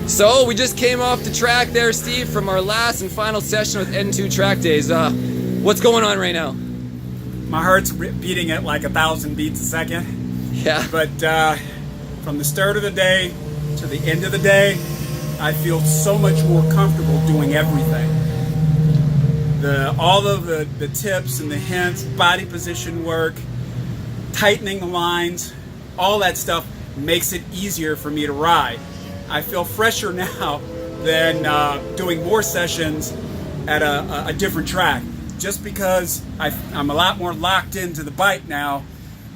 So we just came off the track there, Steve, from our last and final session with N2 Track Days. What's going on right now? My heart's beating at like 1,000 beats a second. Yeah. But from the start of the day to the end of the day, I feel so much more comfortable doing everything. All of the tips and the hints, body position work, tightening the lines, all that stuff makes it easier for me to ride. I feel fresher now than doing more sessions at a different track, just because I'm a lot more locked into the bike now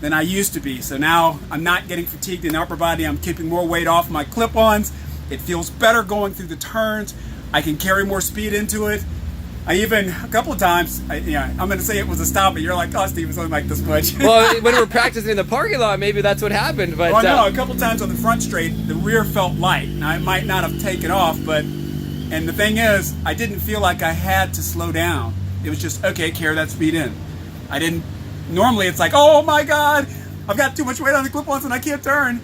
than I used to be. So now I'm not getting fatigued in the upper body. I'm keeping more weight off my clip-ons. It feels better going through the turns. I can carry more speed into it. I even, a couple of times, I'm going to say it was a stop, but you're like, oh, Steve, it's only like this much. Well, when we're practicing in the parking lot, maybe that's what happened. But well, no, a couple of times on the front straight, the rear felt light. Now, it might not have taken off, and the thing is, I didn't feel like I had to slow down. It was just, okay, carry that speed in. Normally it's like, oh my God, I've got too much weight on the clip-ons and I can't turn.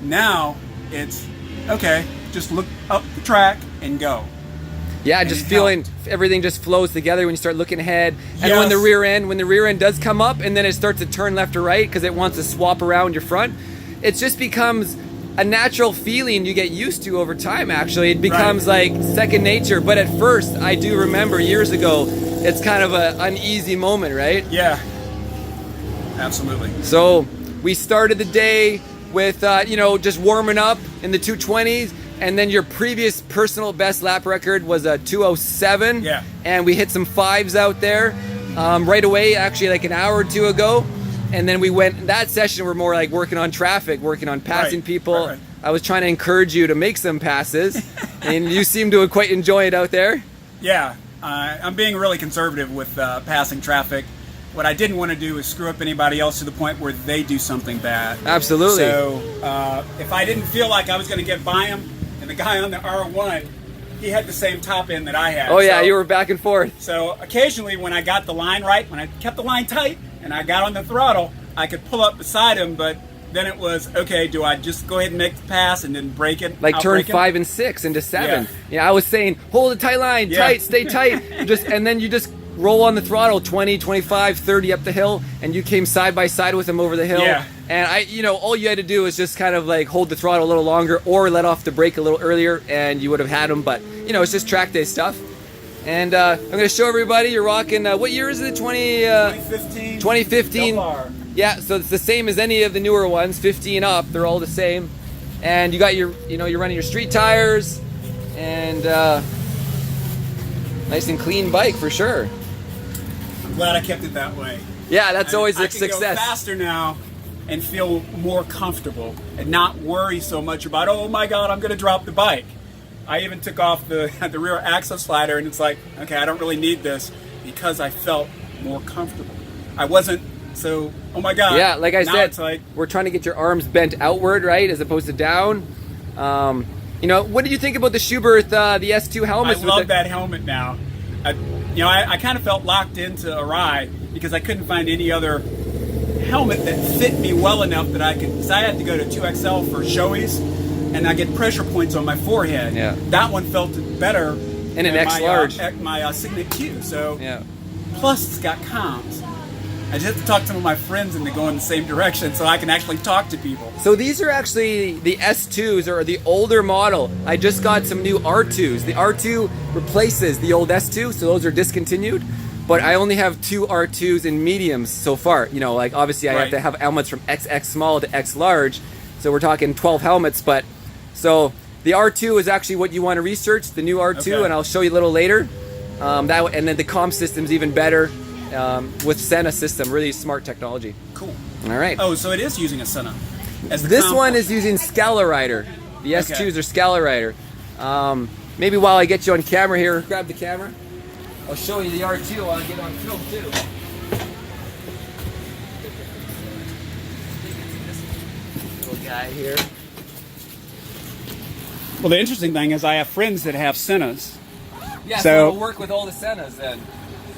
Now, it's, okay, just look up the track and go. Yeah, just feeling everything just flows together when you start looking ahead. And Yes. when the rear end does come up and then it starts to turn left or right because it wants to swap around your front, it just becomes a natural feeling you get used to over time, actually. It becomes like second nature. But at first, I do remember years ago, it's kind of an uneasy moment, right? Yeah, absolutely. So we started the day with, just warming up in the 220s. And then your previous personal best lap record was a 2:07. Yeah. And we hit some fives out there right away, actually like an hour or two ago. And then we went, that session we're more like working on traffic, working on passing people. Right. I was trying to encourage you to make some passes. And you seem to quite enjoy it out there. Yeah, I'm being really conservative with passing traffic. What I didn't want to do is screw up anybody else to the point where they do something bad. Absolutely. So if I didn't feel like I was going to get by him, and the guy on the R1, he had the same top end that I had. Oh yeah, so, you were back and forth. So occasionally when I got the line right, when I kept the line tight and I got on the throttle, I could pull up beside him, but then it was, okay, do I just go ahead and make the pass and then break it? Like turn 5 and 6 into 7. Yeah, I was saying, hold a tight line, tight, stay tight. And then you just roll on the throttle 20, 25, 30 up the hill, and you came side by side with him over the hill. Yeah. And all you had to do was just kind of like hold the throttle a little longer or let off the brake a little earlier and you would have had him. But, it's just track day stuff. And I'm going to show everybody you're rocking, what year is it? 2015. 2015. R. Yeah, so it's the same as any of the newer ones, 15 up, they're all the same. And you got your, you're running your street tires and nice and clean bike for sure. I'm glad I kept it that way. Yeah, that's always a I can success. go faster now and feel more comfortable and not worry so much about, oh my God, I'm going to drop the bike. I even took off the rear axle slider and it's like, okay, I don't really need this because I felt more comfortable. I wasn't so, oh my God. Yeah, like I now said, it's like, we're trying to get your arms bent outward, right, as opposed to down. What did you think about the Schubert, the S2 helmet? I love that helmet now. I kind of felt locked into a ride because I couldn't find any other helmet that fit me well enough that I could, because I had to go to 2XL for showies and I get pressure points on my forehead. Yeah. That one felt better and an X large. My Signet Q. So yeah. Plus it's got comms. I just have to talk to some of my friends and they go in the same direction so I can actually talk to people. So these are actually the S2s, or the older model. I just got some new R2s. The R2 replaces the old S2, so those are discontinued. But I only have 2 R2s in mediums so far. Obviously I have to have helmets from XX small to X large. So we're talking 12 helmets. But so the R2 is actually what you want to research, the new R2, and I'll show you a little later. And then the comm system's even better. With Senna system, really smart technology. Cool. All right. Oh, so it is using a Senna. This one is using Scala Rider. The S2s are Scala Rider. Maybe while I get you on camera here, grab the camera. I'll show you the R2 while I get on film too. Little guy here. Well, the interesting thing is I have friends that have Sennas. Yeah, so it'll work with all the Sennas then.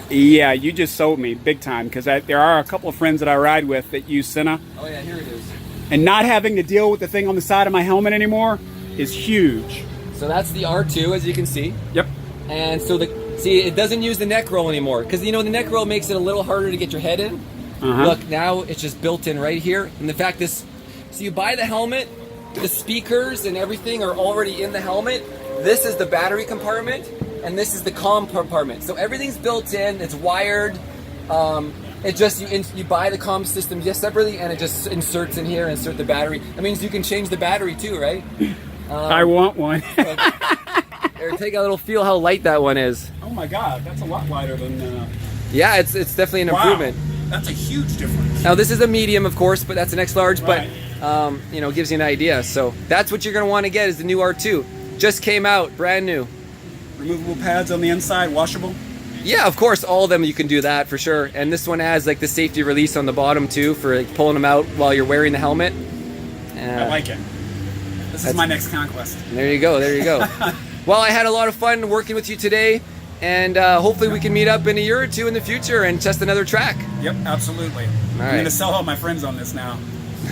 Yeah, you just sold me big time because there are a couple of friends that I ride with that use Senna. Oh yeah, here it is. And not having to deal with the thing on the side of my helmet anymore is huge. So that's the R2, as you can see. Yep. And so see, it doesn't use the neck roll anymore, because you know the neck roll makes it a little harder to get your head in. Look, now it's just built in right here. And the fact so you buy the helmet, the speakers and everything are already in the helmet. This is the battery compartment, and this is the comm compartment. So everything's built in, it's wired. It just, you buy the comm system just separately, and it just inserts in here, insert the battery. That means you can change the battery too, right? I want one. Here, take a little feel how light that one is. Oh my God, that's a lot lighter than... Yeah, it's definitely an improvement. That's a huge difference. Now this is a medium, of course, but that's an X large, Right. but you know, gives you an idea. So that's what you're gonna want to get, is the new R2. Just came out, brand new. Removable pads on the inside, washable? Yeah, of course, all of them you can do that for sure. And this one has like the safety release on the bottom too, for like, pulling them out while you're wearing the helmet. I like it. This is my next conquest. There you go, there you go. Well, I had a lot of fun working with you today, and hopefully we can meet up in a year or two in the future and test another track. Yep, absolutely. I'm right. going to sell all my friends on this now.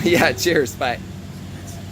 Yeah, cheers, bye.